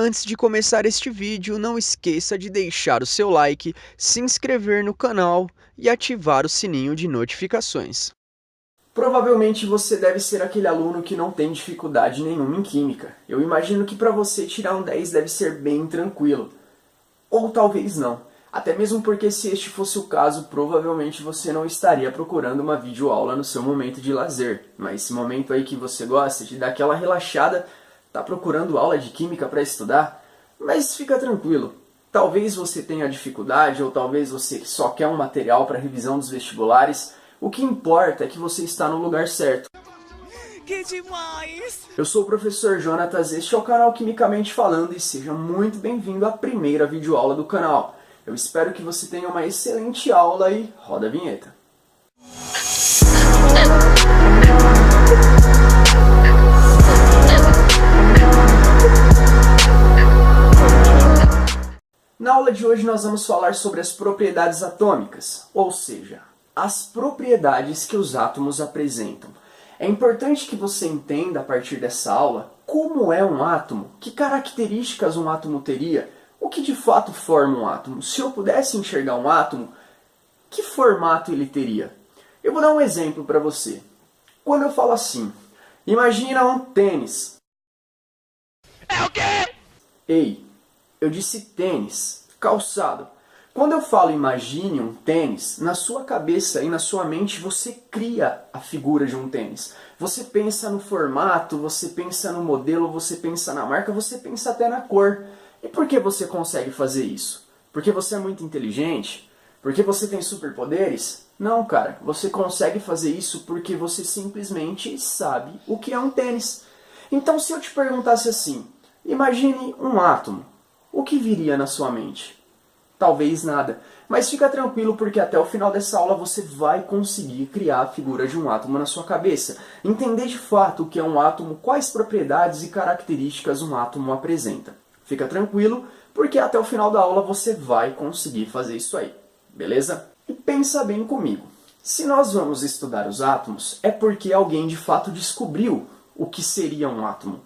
Antes de começar este vídeo, não esqueça de deixar o seu like, se inscrever no canal e ativar o sininho de notificações. Provavelmente você deve ser aquele aluno que não tem dificuldade nenhuma em química. Eu imagino que para você tirar um 10 deve ser bem tranquilo. Ou talvez não. Até mesmo porque se este fosse o caso, provavelmente você não estaria procurando uma videoaula no seu momento de lazer. Mas esse momento aí que você gosta de dar aquela relaxada, tá procurando aula de química para estudar? Mas fica tranquilo. Talvez você tenha dificuldade, ou talvez você só quer um material para revisão dos vestibulares. O que importa é que você está no lugar certo. Que demais! Eu sou o professor Jonatas, este é o canal Quimicamente Falando e seja muito bem-vindo à primeira videoaula do canal. Eu espero que você tenha uma excelente aula e roda a vinheta. Na aula de hoje nós vamos falar sobre as propriedades atômicas, ou seja, as propriedades que os átomos apresentam. É importante que você entenda a partir dessa aula como é um átomo, que características um átomo teria, o que de fato forma um átomo. Se eu pudesse enxergar um átomo, que formato ele teria? Eu vou dar um exemplo para você. Quando eu falo assim, imagina um tênis. É o quê? Ei, eu disse tênis, calçado. Quando eu falo imagine um tênis, na sua cabeça e na sua mente você cria a figura de um tênis. Você pensa no formato, você pensa no modelo, você pensa na marca, você pensa até na cor. E por que você consegue fazer isso? Porque você é muito inteligente? Porque você tem superpoderes? Não, cara. Você consegue fazer isso porque você simplesmente sabe o que é um tênis. Então, se eu te perguntasse assim, imagine um átomo, o que viria na sua mente? Talvez nada. Mas fica tranquilo porque até o final dessa aula você vai conseguir criar a figura de um átomo na sua cabeça. Entender de fato o que é um átomo, quais propriedades e características um átomo apresenta. Fica tranquilo porque até o final da aula você vai conseguir fazer isso aí. Beleza? E pensa bem comigo. Se nós vamos estudar os átomos, é porque alguém de fato descobriu o que seria um átomo.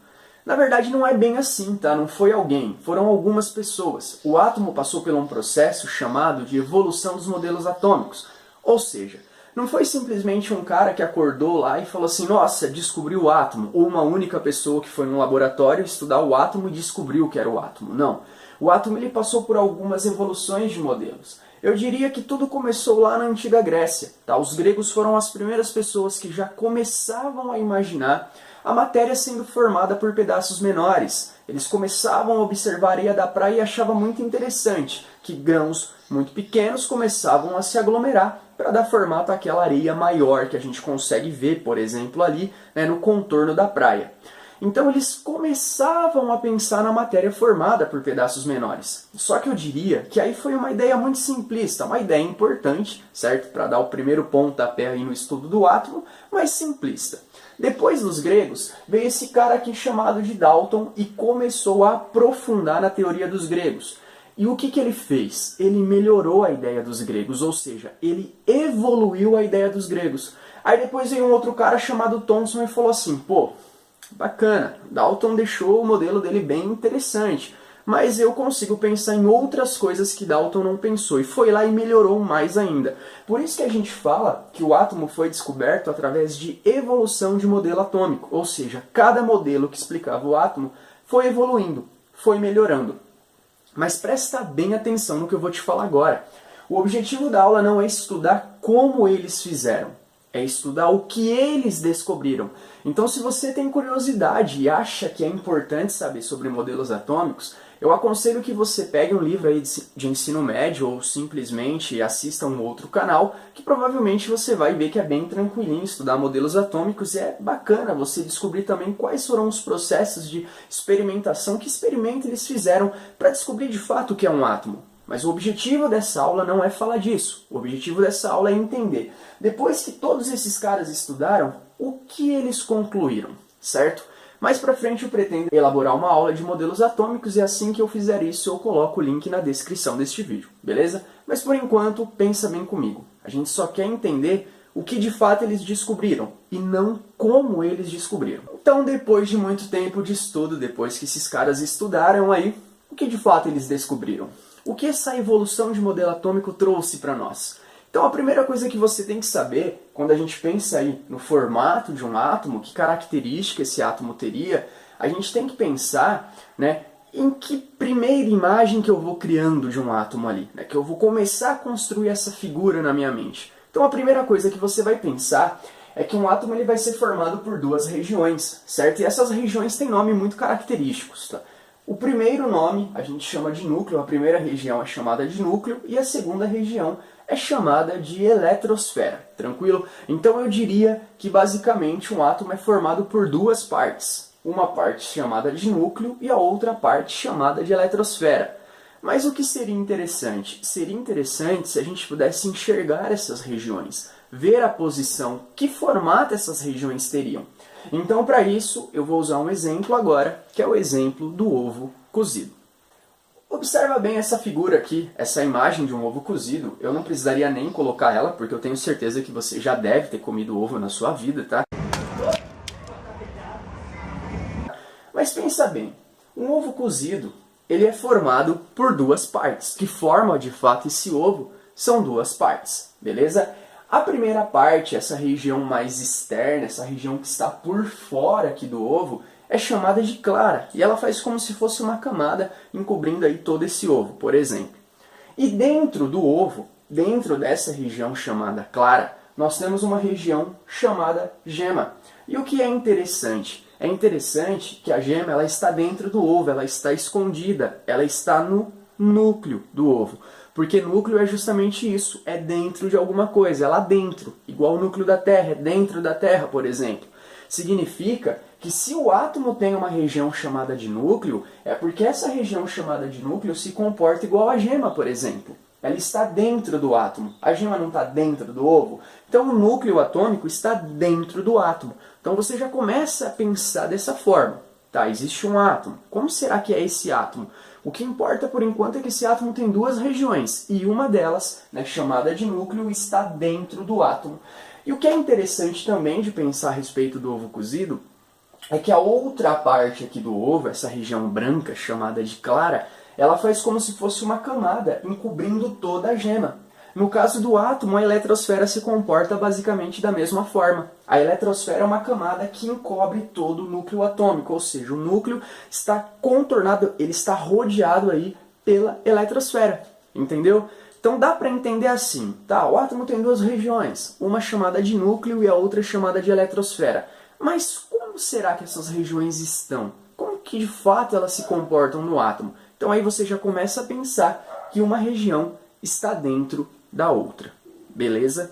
Na verdade não é bem assim, tá? Não foi alguém, foram algumas pessoas. O átomo passou por um processo chamado de evolução dos modelos atômicos. Ou seja, não foi simplesmente um cara que acordou lá e falou assim, nossa, descobriu o átomo. Ou uma única pessoa que foi no laboratório estudar o átomo e descobriu que era o átomo. Não. O átomo ele passou por algumas evoluções de modelos. Eu diria que tudo começou lá na antiga Grécia. Tá? Os gregos foram as primeiras pessoas que já começavam a imaginar a matéria sendo formada por pedaços menores. Eles começavam a observar a areia da praia e achavam muito interessante que grãos muito pequenos começavam a se aglomerar para dar formato àquela areia maior que a gente consegue ver, por exemplo, ali, né, no contorno da praia. Então eles começavam a pensar na matéria formada por pedaços menores. Só que eu diria que aí foi uma ideia muito simplista, uma ideia importante, certo? Para dar o primeiro pontapé aí no estudo do átomo, mas simplista. Depois dos gregos, veio esse cara aqui chamado de Dalton e começou a aprofundar na teoria dos gregos. E o que ele fez? Ele melhorou a ideia dos gregos, ou seja, ele evoluiu a ideia dos gregos. Aí depois veio um outro cara chamado Thomson e falou assim, pô, bacana, Dalton deixou o modelo dele bem interessante, mas eu consigo pensar em outras coisas que Dalton não pensou, e foi lá e melhorou mais ainda. Por isso que a gente fala que o átomo foi descoberto através de evolução de modelo atômico, ou seja, cada modelo que explicava o átomo foi evoluindo, foi melhorando. Mas presta bem atenção no que eu vou te falar agora. O objetivo da aula não é estudar como eles fizeram, é estudar o que eles descobriram. Então, se você tem curiosidade e acha que é importante saber sobre modelos atômicos, eu aconselho que você pegue um livro aí de ensino médio ou simplesmente assista um outro canal, que provavelmente você vai ver que é bem tranquilinho estudar modelos atômicos e é bacana você descobrir também quais foram os processos de experimentação, que experimento eles fizeram para descobrir de fato o que é um átomo. Mas o objetivo dessa aula não é falar disso. O objetivo dessa aula é entender, depois que todos esses caras estudaram, o que eles concluíram, certo? Mais pra frente eu pretendo elaborar uma aula de modelos atômicos e assim que eu fizer isso eu coloco o link na descrição deste vídeo, beleza? Mas por enquanto, pensa bem comigo. A gente só quer entender o que de fato eles descobriram, e não como eles descobriram. Então, depois de muito tempo de estudo, depois que esses caras estudaram aí, o que de fato eles descobriram? O que essa evolução de modelo atômico trouxe para nós? Então, a primeira coisa que você tem que saber, quando a gente pensa aí no formato de um átomo, que característica esse átomo teria, a gente tem que pensar, né, em que primeira imagem que eu vou criando de um átomo ali, né, que eu vou começar a construir essa figura na minha mente. Então, a primeira coisa que você vai pensar é que um átomo ele vai ser formado por duas regiões, certo? E essas regiões têm nomes muito característicos, tá? O primeiro nome a gente chama de núcleo, a primeira região é chamada de núcleo, e a segunda região é chamada de eletrosfera, tranquilo? Então eu diria que basicamente um átomo é formado por duas partes. Uma parte chamada de núcleo e a outra parte chamada de eletrosfera. Mas o que seria interessante? Seria interessante se a gente pudesse enxergar essas regiões, ver a posição, que formato essas regiões teriam. Então, para isso, eu vou usar um exemplo agora, que é o exemplo do ovo cozido. Observa bem essa figura aqui, essa imagem de um ovo cozido. Eu não precisaria nem colocar ela, porque eu tenho certeza que você já deve ter comido ovo na sua vida, tá? Mas pensa bem, um ovo cozido, ele é formado por duas partes, que formam de fato esse ovo, são duas partes, beleza? A primeira parte, essa região mais externa, essa região que está por fora aqui do ovo, é chamada de clara, e ela faz como se fosse uma camada encobrindo aí todo esse ovo, por exemplo. E dentro do ovo, dentro dessa região chamada clara, nós temos uma região chamada gema. E o que é interessante? É interessante que a gema ela está dentro do ovo, ela está escondida, ela está no núcleo do ovo. Porque núcleo é justamente isso, é dentro de alguma coisa, é lá dentro. Igual o núcleo da Terra, é dentro da Terra, por exemplo. Significa que se o átomo tem uma região chamada de núcleo, é porque essa região chamada de núcleo se comporta igual a gema, por exemplo. Ela está dentro do átomo. A gema não está dentro do ovo. Então o núcleo atômico está dentro do átomo. Então você já começa a pensar dessa forma. Tá, existe um átomo. Como será que é esse átomo? O que importa por enquanto é que esse átomo tem duas regiões. E uma delas, né, chamada de núcleo, está dentro do átomo. E o que é interessante também de pensar a respeito do ovo cozido é que a outra parte aqui do ovo, essa região branca chamada de clara, ela faz como se fosse uma camada encobrindo toda a gema. No caso do átomo, a eletrosfera se comporta basicamente da mesma forma. A eletrosfera é uma camada que encobre todo o núcleo atômico, ou seja, o núcleo está contornado, ele está rodeado aí pela eletrosfera, entendeu? Então dá para entender assim, tá? O átomo tem duas regiões, uma chamada de núcleo e a outra chamada de eletrosfera. Mas como será que essas regiões estão? Como que de fato elas se comportam no átomo? Então aí você já começa a pensar que uma região está dentro da outra, beleza?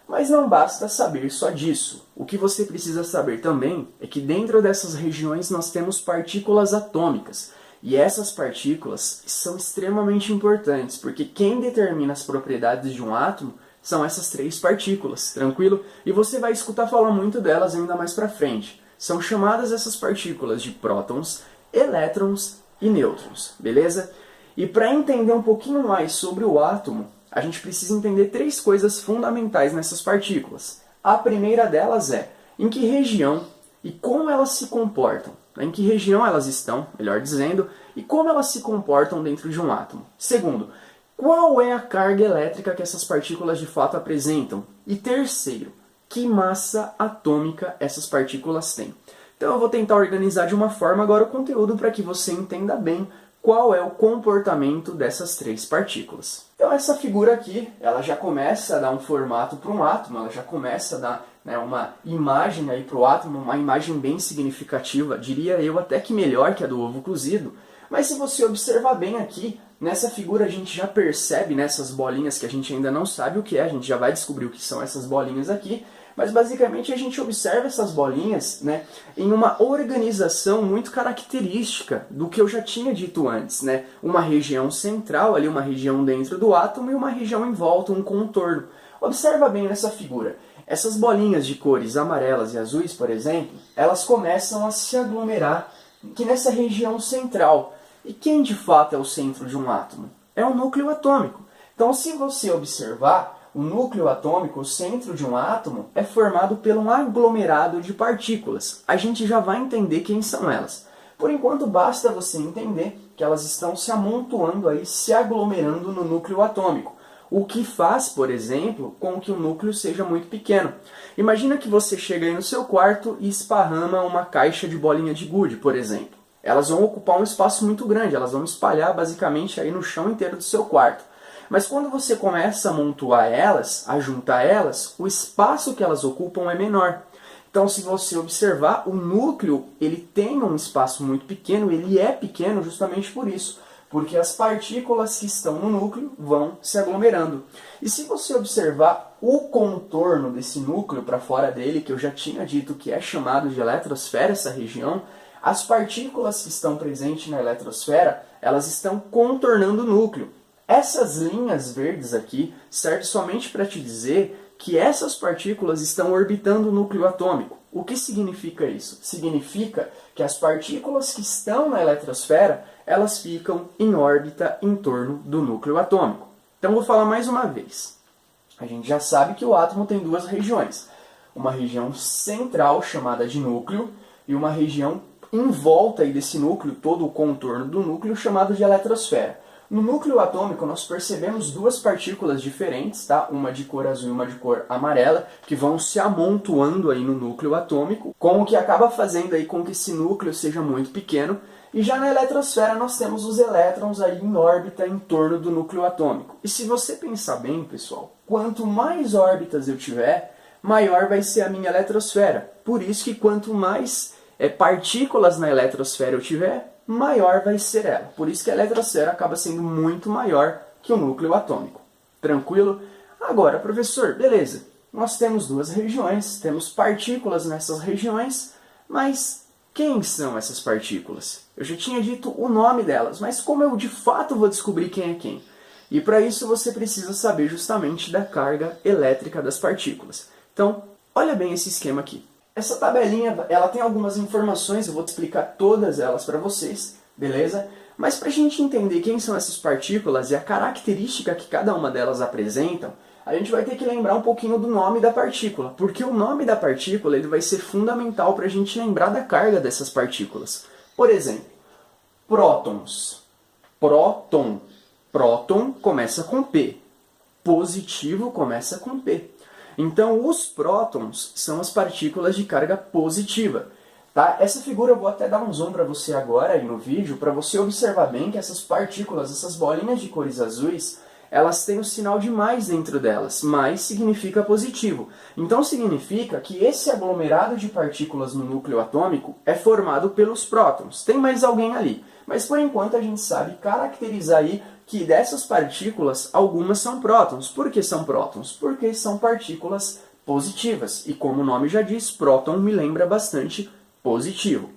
Mas não basta saber só disso. O que você precisa saber também é que dentro dessas regiões nós temos partículas atômicas. E essas partículas são extremamente importantes, porque quem determina as propriedades de um átomo são essas três partículas, tranquilo? E você vai escutar falar muito delas ainda mais pra frente. São chamadas essas partículas de prótons, elétrons e nêutrons, beleza? E para entender um pouquinho mais sobre o átomo, a gente precisa entender três coisas fundamentais nessas partículas. A primeira delas é em que região e como elas se comportam. Em que região elas estão, melhor dizendo, e como elas se comportam dentro de um átomo. Segundo, qual é a carga elétrica que essas partículas de fato apresentam? E terceiro, que massa atômica essas partículas têm. Então eu vou tentar organizar de uma forma agora o conteúdo para que você entenda bem qual é o comportamento dessas três partículas. Então essa figura aqui, ela já começa a dar um formato para um átomo, ela já começa a dar, né, uma imagem aí para o átomo, uma imagem bem significativa, diria eu até que melhor que a do ovo cozido. Mas se você observar bem aqui, nessa figura a gente já percebe nessas bolinhas que a gente ainda não sabe o que é, a gente já vai descobrir o que são essas bolinhas aqui, mas basicamente a gente observa essas bolinhas, né, em uma organização muito característica do que eu já tinha dito antes, né? Uma região central, ali uma região dentro do átomo e uma região em volta, um contorno. Observa bem nessa figura. Essas bolinhas de cores amarelas e azuis, por exemplo, elas começam a se aglomerar aqui nessa região central. E quem de fato é o centro de um átomo? É o núcleo atômico. Então se você observar, O núcleo atômico, o centro de um átomo, é formado por um aglomerado de partículas. A gente já vai entender quem são elas. Por enquanto, basta você entender que elas estão se amontoando aí, se aglomerando no núcleo atômico. O que faz, por exemplo, com que o núcleo seja muito pequeno. Imagina que você chega aí no seu quarto e esparrama uma caixa de bolinha de gude, por exemplo. Elas vão ocupar um espaço muito grande, elas vão espalhar basicamente aí no chão inteiro do seu quarto. Mas quando você começa a amontoar elas, a juntar elas, o espaço que elas ocupam é menor. Então, se você observar, o núcleo ele tem um espaço muito pequeno, ele é pequeno justamente por isso, porque as partículas que estão no núcleo vão se aglomerando. E se você observar o contorno desse núcleo para fora dele, que eu já tinha dito que é chamado de eletrosfera, essa região, as partículas que estão presentes na eletrosfera, elas estão contornando o núcleo. Essas linhas verdes aqui servem somente para te dizer que essas partículas estão orbitando o núcleo atômico. O que significa isso? Significa que as partículas que estão na eletrosfera, elas ficam em órbita em torno do núcleo atômico. Então vou falar mais uma vez. A gente já sabe que o átomo tem duas regiões. Uma região central, chamada de núcleo, e uma região em volta aí desse núcleo, todo o contorno do núcleo, chamado de eletrosfera. No núcleo atômico, nós percebemos duas partículas diferentes, tá? Uma de cor azul e uma de cor amarela, que vão se amontoando aí no núcleo atômico, com o que acaba fazendo aí com que esse núcleo seja muito pequeno. E já na eletrosfera nós temos os elétrons aí em órbita em torno do núcleo atômico. E se você pensar bem, pessoal, quanto mais órbitas eu tiver, maior vai ser a minha eletrosfera. Por isso que quanto mais partículas na eletrosfera eu tiver, maior vai ser ela. Por isso que a eletrosfera acaba sendo muito maior que o núcleo atômico. Tranquilo? Agora, professor, beleza. Nós temos duas regiões, temos partículas nessas regiões, mas quem são essas partículas? Eu já tinha dito o nome delas, mas como eu de fato vou descobrir quem é quem? E para isso você precisa saber justamente da carga elétrica das partículas. Então, olha bem esse esquema aqui. Essa tabelinha, ela tem algumas informações, eu vou te explicar todas elas para vocês, beleza? Mas para a gente entender quem são essas partículas e a característica que cada uma delas apresentam, a gente vai ter que lembrar um pouquinho do nome da partícula, porque o nome da partícula ele vai ser fundamental para a gente lembrar da carga dessas partículas. Por exemplo, prótons. Próton. Próton começa com P. Positivo começa com P. Então, os prótons são as partículas de carga positiva. Tá? Essa figura eu vou até dar um zoom para você agora aí no vídeo, para você observar bem que essas partículas, essas bolinhas de cores azuis, elas têm o sinal de mais dentro delas. Mais significa positivo. Então, significa que esse aglomerado de partículas no núcleo atômico é formado pelos prótons. Tem mais alguém ali. Mas, por enquanto, a gente sabe caracterizar aí que dessas partículas, algumas são prótons. Por que são prótons? Porque são partículas positivas. E como o nome já diz, próton me lembra bastante positivo.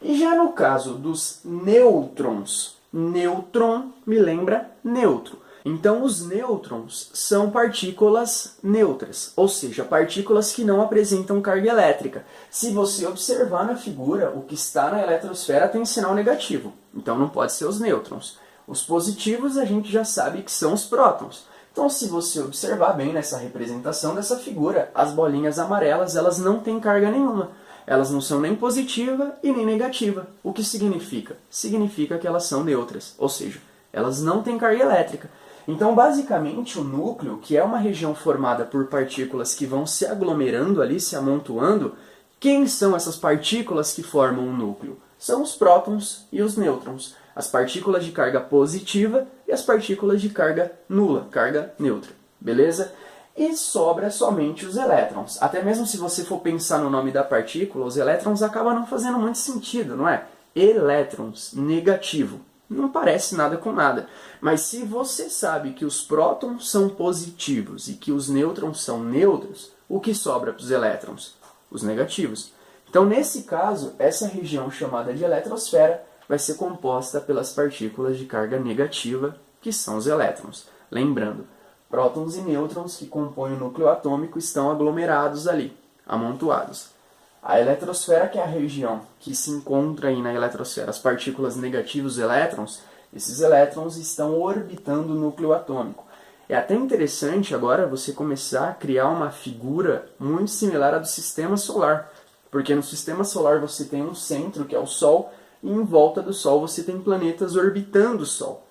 E já no caso dos nêutrons, nêutron me lembra neutro. Então, os nêutrons são partículas neutras, ou seja, partículas que não apresentam carga elétrica. Se você observar na figura, o que está na eletrosfera tem sinal negativo, então não pode ser os nêutrons. Os positivos a gente já sabe que são os prótons. Então, se você observar bem nessa representação dessa figura, as bolinhas amarelas elas não têm carga nenhuma. Elas não são nem positiva e nem negativa. O que significa? Significa que elas são neutras, ou seja, elas não têm carga elétrica. Então, basicamente, o núcleo, que é uma região formada por partículas que vão se aglomerando ali, se amontoando, quem são essas partículas que formam o núcleo? São os prótons e os nêutrons. As partículas de carga positiva e as partículas de carga nula, carga neutra. Beleza? E sobra somente os elétrons. Até mesmo se você for pensar no nome da partícula, os elétrons acabam não fazendo muito sentido, não é? Elétrons, negativo. Não parece nada com nada. Mas se você sabe que os prótons são positivos e que os nêutrons são neutros, o que sobra para os elétrons? Os negativos. Então, nesse caso, essa região chamada de eletrosfera vai ser composta pelas partículas de carga negativa, que são os elétrons. Lembrando, prótons e nêutrons que compõem o núcleo atômico estão aglomerados ali, amontoados. A eletrosfera, que é a região que se encontra aí na eletrosfera, as partículas negativas, os elétrons, esses elétrons estão orbitando o núcleo atômico. É até interessante agora você começar a criar uma figura muito similar à do sistema solar, porque no sistema solar você tem um centro, que é o Sol, e em volta do Sol você tem planetas orbitando o Sol,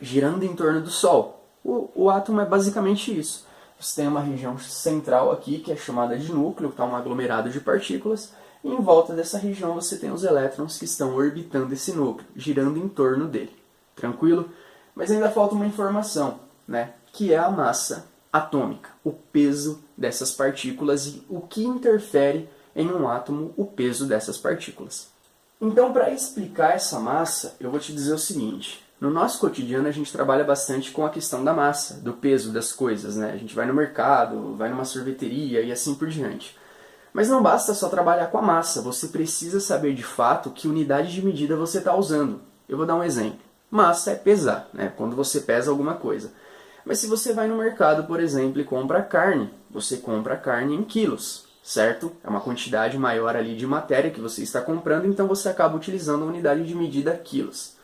girando em torno do Sol. O átomo é basicamente isso. Você tem uma região central aqui, que é chamada de núcleo, que está um aglomerado de partículas, e em volta dessa região você tem os elétrons que estão orbitando esse núcleo, girando em torno dele. Tranquilo? Mas ainda falta uma informação, né? Que é a massa atômica, o peso dessas partículas e o que interfere em um átomo, o peso dessas partículas. Então, para explicar essa massa, eu vou te dizer o seguinte. No nosso cotidiano, a gente trabalha bastante com a questão da massa, do peso das coisas, né? A gente vai no mercado, vai numa sorveteria e assim por diante. Mas não basta só trabalhar com a massa, você precisa saber de fato que unidade de medida você está usando. Eu vou dar um exemplo. Massa é pesar, né? Quando você pesa alguma coisa. Mas se você vai no mercado, por exemplo, e compra carne, você compra a carne em quilos, certo? É uma quantidade maior ali de matéria que você está comprando, então você acaba utilizando a unidade de medida quilos.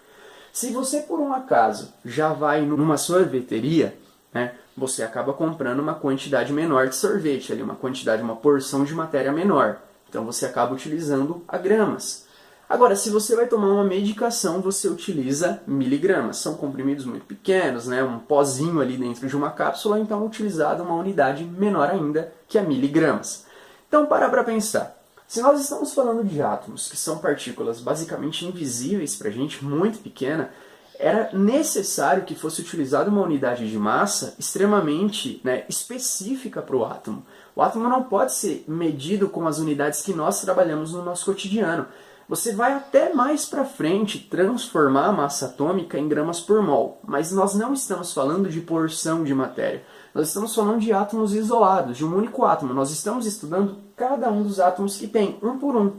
Se você, por um acaso, já vai numa sorveteria, né, você acaba comprando uma quantidade menor de sorvete, ali, uma porção de matéria menor. Então você acaba utilizando a gramas. Agora, se você vai tomar uma medicação, você utiliza miligramas. São comprimidos muito pequenos, né, um pozinho ali dentro de uma cápsula, então é utilizada uma unidade menor ainda, que é miligramas. Então, para pensar. Se nós estamos falando de átomos, que são partículas basicamente invisíveis para a gente, muito pequena, era necessário que fosse utilizada uma unidade de massa extremamente, né, específica para o átomo. O átomo não pode ser medido com as unidades que nós trabalhamos no nosso cotidiano. Você vai até mais para frente transformar a massa atômica em gramas por mol, mas nós não estamos falando de porção de matéria. Nós estamos falando de átomos isolados, de um único átomo. Nós estamos estudando cada um dos átomos que tem, um por um.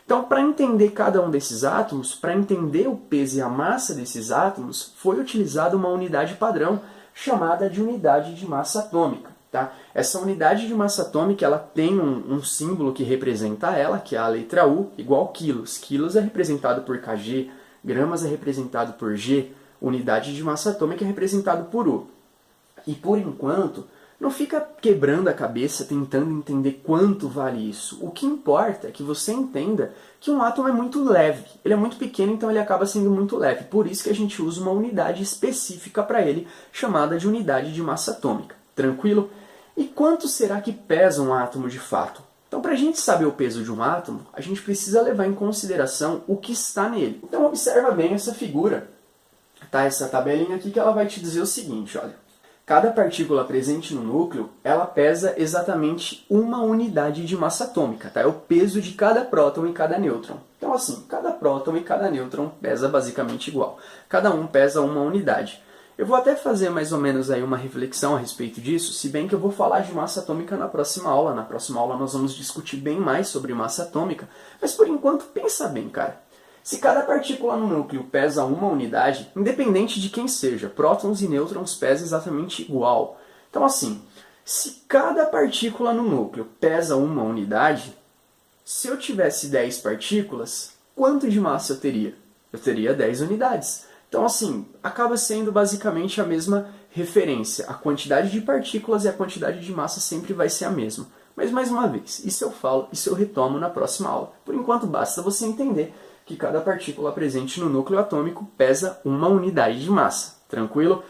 Então, para entender cada um desses átomos, para entender o peso e a massa desses átomos, foi utilizada uma unidade padrão chamada de unidade de massa atômica. Tá? Essa unidade de massa atômica ela tem um símbolo que representa ela, que é a letra U, igual quilos. Quilos é representado por kg, gramas é representado por G, unidade de massa atômica é representado por U. E por enquanto, não fica quebrando a cabeça tentando entender quanto vale isso. O que importa é que você entenda que um átomo é muito leve. Ele é muito pequeno, então ele acaba sendo muito leve. Por isso que a gente usa uma unidade específica para ele, chamada de unidade de massa atômica. Tranquilo? E quanto será que pesa um átomo de fato? Então, para a gente saber o peso de um átomo, a gente precisa levar em consideração o que está nele. Então, observa bem essa figura, tá? Essa tabelinha aqui que ela vai te dizer o seguinte, olha. Cada partícula presente no núcleo, ela pesa exatamente uma unidade de massa atômica, tá? É o peso de cada próton e cada nêutron. Então, assim, cada próton e cada nêutron pesa basicamente igual. Cada um pesa uma unidade. Eu vou até fazer mais ou menos aí uma reflexão a respeito disso, se bem que eu vou falar de massa atômica na próxima aula. Na próxima aula nós vamos discutir bem mais sobre massa atômica, mas por enquanto pensa bem, cara. Se cada partícula no núcleo pesa uma unidade, independente de quem seja, prótons e nêutrons pesam exatamente igual. Então assim, se cada partícula no núcleo pesa uma unidade, se eu tivesse 10 partículas, quanto de massa eu teria? Eu teria 10 unidades. Então assim, acaba sendo basicamente a mesma referência. A quantidade de partículas e a quantidade de massa sempre vai ser a mesma. Mas mais uma vez, isso eu falo, isso eu retomo na próxima aula. Por enquanto basta você entender que cada partícula presente no núcleo atômico pesa uma unidade de massa. Tranquilo?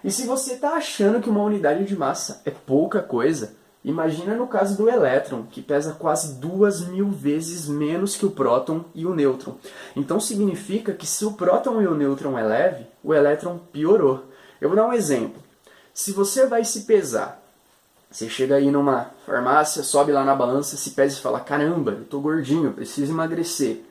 E se você está achando que uma unidade de massa é pouca coisa, imagina no caso do elétron, que pesa quase 2.000 vezes menos que o próton e o nêutron. Então significa que se o próton e o nêutron é leve, o elétron piorou. Eu vou dar um exemplo. Se você vai se pesar, você chega aí numa farmácia, sobe lá na balança, se pesa e fala, caramba, eu tô gordinho, preciso emagrecer.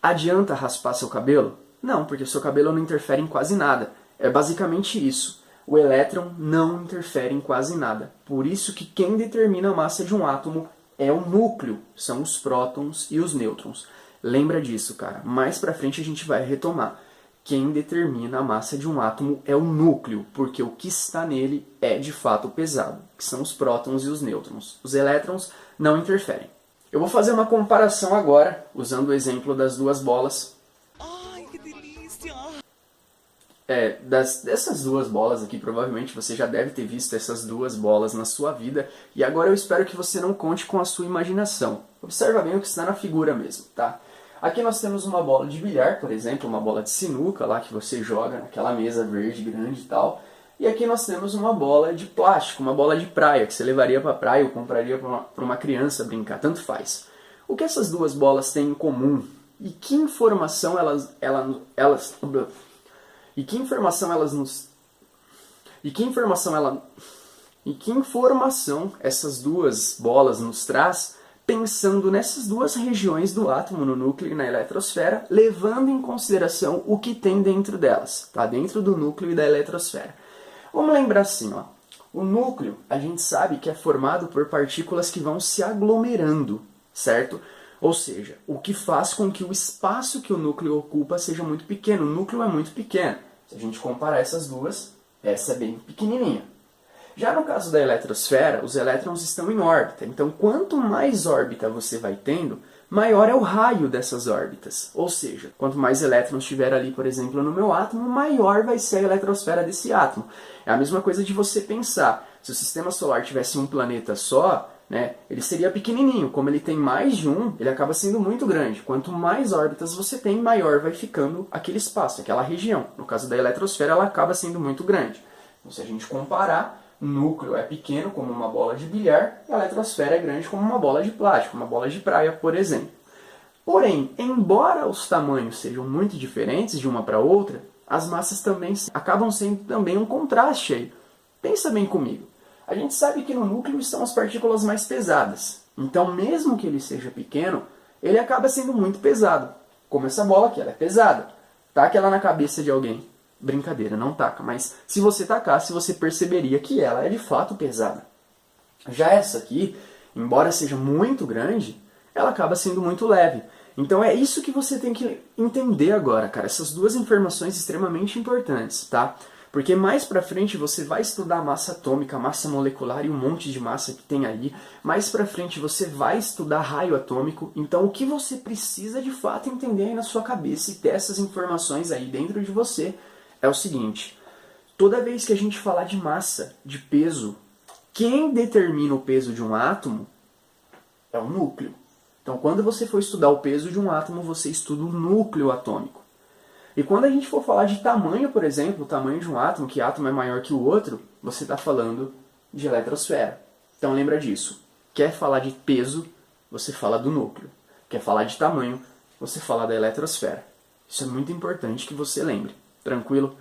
Adianta raspar seu cabelo? Não, porque o seu cabelo não interfere em quase nada. É basicamente isso. O elétron não interfere em quase nada. Por isso que quem determina a massa de um átomo é o núcleo. São os prótons e os nêutrons. Lembra disso, cara. Mais pra frente a gente vai retomar. Quem determina a massa de um átomo é o núcleo, porque o que está nele é de fato pesado, que são os prótons e os nêutrons. Os elétrons não interferem. Eu vou fazer uma comparação agora, usando o exemplo das duas bolas. Ai, que delícia! dessas duas bolas aqui, provavelmente você já deve ter visto essas duas bolas na sua vida, e agora eu espero que você não conte com a sua imaginação. Observa bem o que está na figura mesmo, tá? Aqui nós temos uma bola de bilhar, por exemplo, uma bola de sinuca lá que você joga naquela mesa verde grande e tal. E aqui nós temos uma bola de plástico, uma bola de praia, que você levaria para a praia ou compraria para uma criança brincar, tanto faz. O que essas duas bolas têm em comum? E que informação essas duas bolas nos traz pensando nessas duas regiões do átomo, no núcleo e na eletrosfera, levando em consideração o que tem dentro delas, tá? Dentro do núcleo e da eletrosfera. Vamos lembrar assim, ó. O núcleo, a gente sabe que é formado por partículas que vão se aglomerando, certo? Ou seja, o que faz com que o espaço que o núcleo ocupa seja muito pequeno. O núcleo é muito pequeno. Se a gente comparar essas duas, essa é bem pequenininha. Já no caso da eletrosfera, os elétrons estão em órbita. Então, quanto mais órbita você vai tendo, maior é o raio dessas órbitas. Ou seja, quanto mais elétrons tiver ali, por exemplo, no meu átomo, maior vai ser a eletrosfera desse átomo. É a mesma coisa de você pensar. Se o sistema solar tivesse um planeta só, né, ele seria pequenininho. Como ele tem mais de um, ele acaba sendo muito grande. Quanto mais órbitas você tem, maior vai ficando aquele espaço, aquela região. No caso da eletrosfera, ela acaba sendo muito grande. Então, se a gente comparar, o núcleo é pequeno, como uma bola de bilhar, e a eletrosfera é grande, como uma bola de plástico, uma bola de praia, por exemplo. Porém, embora os tamanhos sejam muito diferentes de uma para outra, as massas também acabam sendo também um contraste aí. Pensa bem comigo. A gente sabe que no núcleo estão as partículas mais pesadas. Então, mesmo que ele seja pequeno, ele acaba sendo muito pesado. Como essa bola aqui, ela é pesada. Taca ela na cabeça de alguém. Brincadeira, não taca. Mas se você tacasse, você perceberia que ela é de fato pesada. Já essa aqui, embora seja muito grande, ela acaba sendo muito leve. Então é isso que você tem que entender agora, cara. Essas duas informações extremamente importantes, tá? Porque mais pra frente você vai estudar massa atômica, massa molecular e um monte de massa que tem aí. Mais pra frente você vai estudar raio atômico. Então o que você precisa de fato entender aí na sua cabeça e ter essas informações aí dentro de você é o seguinte. Toda vez que a gente falar de massa, de peso, quem determina o peso de um átomo é o núcleo. Então quando você for estudar o peso de um átomo, você estuda o núcleo atômico. E quando a gente for falar de tamanho, por exemplo, o tamanho de um átomo, que átomo é maior que o outro, você está falando de eletrosfera. Então lembra disso. Quer falar de peso, você fala do núcleo. Quer falar de tamanho, você fala da eletrosfera. Isso é muito importante que você lembre. Tranquilo?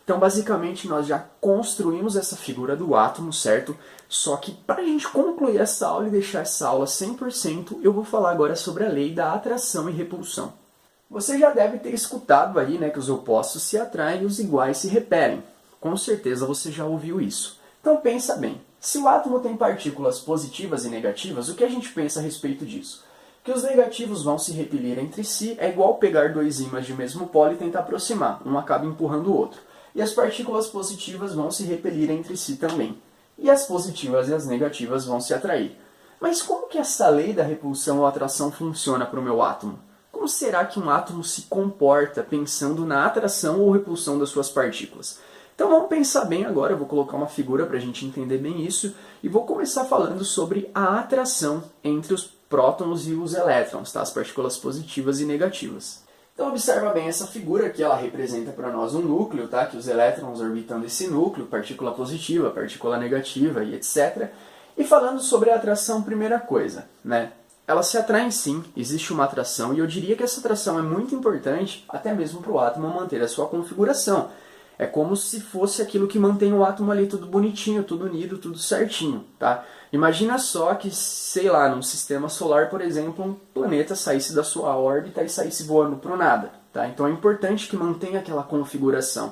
Então basicamente nós já construímos essa figura do átomo, certo? Só que para a gente concluir essa aula e deixar essa aula 100%, eu vou falar agora sobre a lei da atração e repulsão. Você já deve ter escutado aí, né, que os opostos se atraem e os iguais se repelem. Com certeza você já ouviu isso. Então pensa bem, se o átomo tem partículas positivas e negativas, o que a gente pensa a respeito disso? Que os negativos vão se repelir entre si, é igual pegar dois ímãs de mesmo polo e tentar aproximar, um acaba empurrando o outro. E as partículas positivas vão se repelir entre si também. E as positivas e as negativas vão se atrair. Mas como que essa lei da repulsão ou atração funciona para o meu átomo? Como será que um átomo se comporta pensando na atração ou repulsão das suas partículas? Então vamos pensar bem agora, eu vou colocar uma figura para a gente entender bem isso, e vou começar falando sobre a atração entre os prótons e os elétrons, tá? As partículas positivas e negativas. Então observa bem essa figura que ela representa para nós um núcleo, tá? Que os elétrons orbitando esse núcleo, partícula positiva, partícula negativa e etc. E falando sobre a atração, primeira coisa, né? Elas se atraem sim, existe uma atração, e eu diria que essa atração é muito importante, até mesmo para o átomo manter a sua configuração. É como se fosse aquilo que mantém o átomo ali tudo bonitinho, tudo unido, tudo certinho, tá? Imagina só que, sei lá, num sistema solar, por exemplo, um planeta saísse da sua órbita e saísse voando para o nada, tá? Então é importante que mantenha aquela configuração.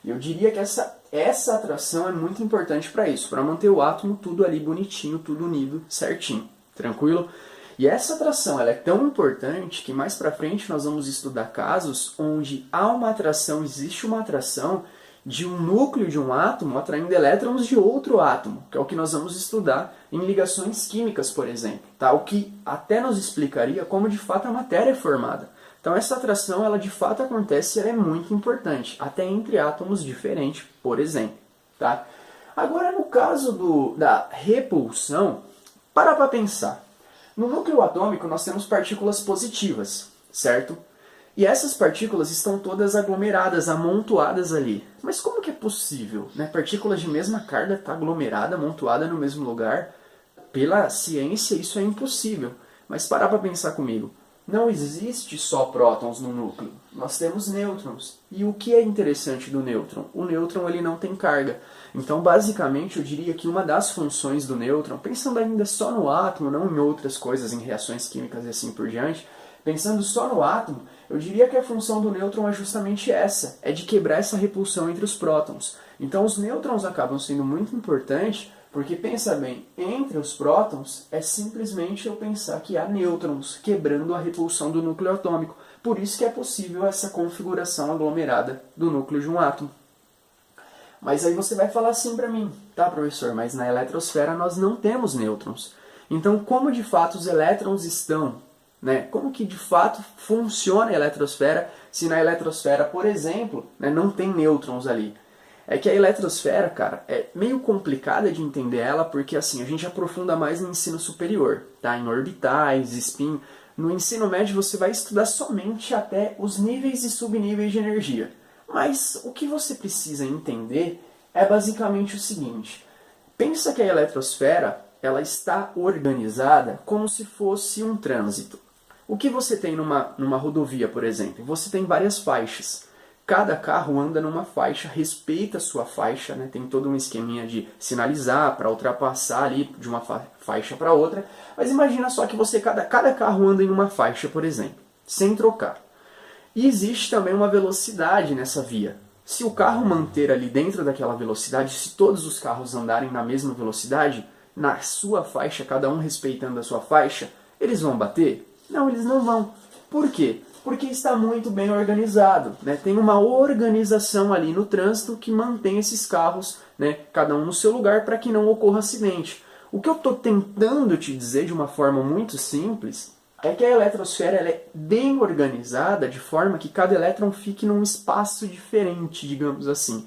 E eu diria que essa atração é muito importante para isso, para manter o átomo tudo ali bonitinho, tudo unido, certinho, tranquilo? E essa atração ela é tão importante que mais para frente nós vamos estudar casos onde há uma atração, existe uma atração de um núcleo de um átomo atraindo elétrons de outro átomo, que é o que nós vamos estudar em ligações químicas, por exemplo, tá? O que até nos explicaria como de fato a matéria é formada. Então essa atração, ela de fato acontece e ela é muito importante, até entre átomos diferentes, por exemplo. Tá? Agora, no caso da repulsão, para pensar. No núcleo atômico nós temos partículas positivas, certo? E essas partículas estão todas aglomeradas, amontoadas ali. Mas como que é possível, né? Partículas de mesma carga estar aglomerada, amontoada no mesmo lugar? Pela ciência isso é impossível. Mas para pensar comigo. Não existe só prótons no núcleo. Nós temos nêutrons. E o que é interessante do nêutron? O nêutron ele não tem carga. Então, basicamente, eu diria que uma das funções do nêutron, pensando ainda só no átomo, não em outras coisas, em reações químicas e assim por diante, pensando só no átomo, eu diria que a função do nêutron é justamente essa, é de quebrar essa repulsão entre os prótons. Então os nêutrons acabam sendo muito importantes, porque pensa bem, entre os prótons é simplesmente eu pensar que há nêutrons quebrando a repulsão do núcleo atômico. Por isso que é possível essa configuração aglomerada do núcleo de um átomo. Mas aí você vai falar assim para mim, tá professor, mas na eletrosfera nós não temos nêutrons. Então como de fato os elétrons estão? Né? Como que de fato funciona a eletrosfera se na eletrosfera, por exemplo, né, não tem nêutrons ali? É que a eletrosfera, cara, é meio complicada de entender ela porque assim, a gente aprofunda mais no ensino superior, tá? Em orbitais, spin. No ensino médio você vai estudar somente até os níveis e subníveis de energia. Mas o que você precisa entender é basicamente o seguinte. Pensa que a eletrosfera ela está organizada como se fosse um trânsito. O que você tem numa rodovia, por exemplo? Você tem várias faixas. Cada carro anda numa faixa, respeita a sua faixa, né? Tem todo um esqueminha de sinalizar para ultrapassar ali de uma faixa para outra. Mas imagina só que cada carro anda em uma faixa, por exemplo, sem trocar. E existe também uma velocidade nessa via. Se o carro manter ali dentro daquela velocidade, se todos os carros andarem na mesma velocidade, na sua faixa, cada um respeitando a sua faixa, eles vão bater? Não, eles não vão. Por quê? Porque está muito bem organizado, né? Tem uma organização ali no trânsito que mantém esses carros, né, cada um no seu lugar para que não ocorra acidente. O que eu estou tentando te dizer de uma forma muito simples é que a eletrosfera ela é bem organizada de forma que cada elétron fique num espaço diferente, digamos assim.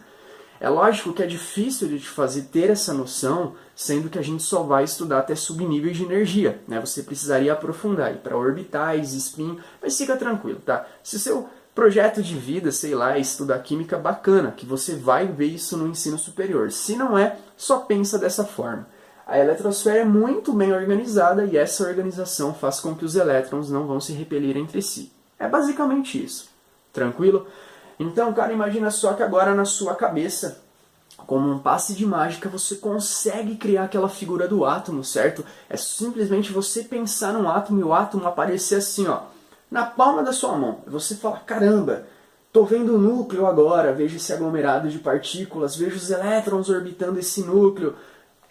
É lógico que é difícil de te fazer ter essa noção, sendo que a gente só vai estudar até subníveis de energia, né? Você precisaria aprofundar para orbitais, spin, mas fica tranquilo, tá? Se o seu projeto de vida, sei lá, é estudar química, bacana, que você vai ver isso no ensino superior. Se não é, só pensa dessa forma. A eletrosfera é muito bem organizada e essa organização faz com que os elétrons não vão se repelir entre si. É basicamente isso. Tranquilo? Então, cara, imagina só que agora na sua cabeça, como um passe de mágica, você consegue criar aquela figura do átomo, certo? É simplesmente você pensar num átomo e o átomo aparecer assim, ó, na palma da sua mão. Você fala, caramba, tô vendo o núcleo agora, vejo esse aglomerado de partículas, vejo os elétrons orbitando esse núcleo.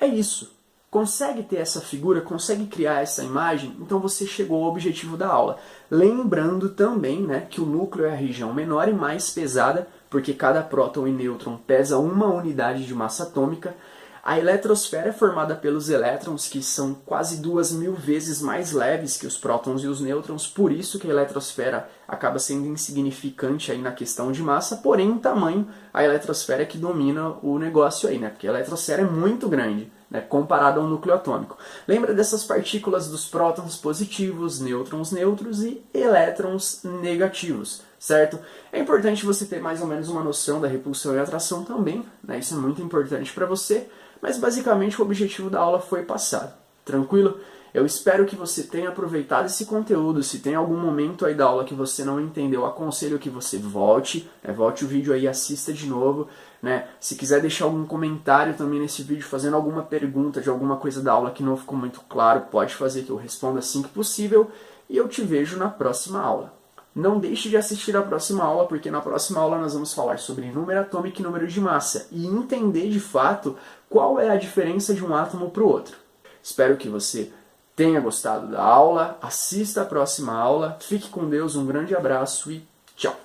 É isso. Consegue ter essa figura, consegue criar essa imagem, então você chegou ao objetivo da aula. Lembrando também, né, que o núcleo é a região menor e mais pesada, porque cada próton e nêutron pesa uma unidade de massa atômica. A eletrosfera é formada pelos elétrons, que são quase 2.000 vezes mais leves que os prótons e os nêutrons, por isso que a eletrosfera acaba sendo insignificante aí na questão de massa, porém em tamanho a eletrosfera é que domina o negócio aí, né, porque a eletrosfera é muito grande, né, comparado ao núcleo atômico. Lembra dessas partículas dos prótons positivos, nêutrons neutros e elétrons negativos, certo? É importante você ter mais ou menos uma noção da repulsão e atração também, né, isso é muito importante para você, mas basicamente o objetivo da aula foi passado. Tranquilo? Eu espero que você tenha aproveitado esse conteúdo. Se tem algum momento aí da aula que você não entendeu, aconselho que você volte, volte o vídeo aí e assista de novo. Né? Se quiser deixar algum comentário também nesse vídeo, fazendo alguma pergunta de alguma coisa da aula que não ficou muito claro, pode fazer que eu responda assim que possível. E eu te vejo na próxima aula. Não deixe de assistir a próxima aula, porque na próxima aula nós vamos falar sobre número atômico e número de massa e entender de fato qual é a diferença de um átomo para o outro. Espero que você tenha gostado da aula, assista a próxima aula, fique com Deus, um grande abraço e tchau!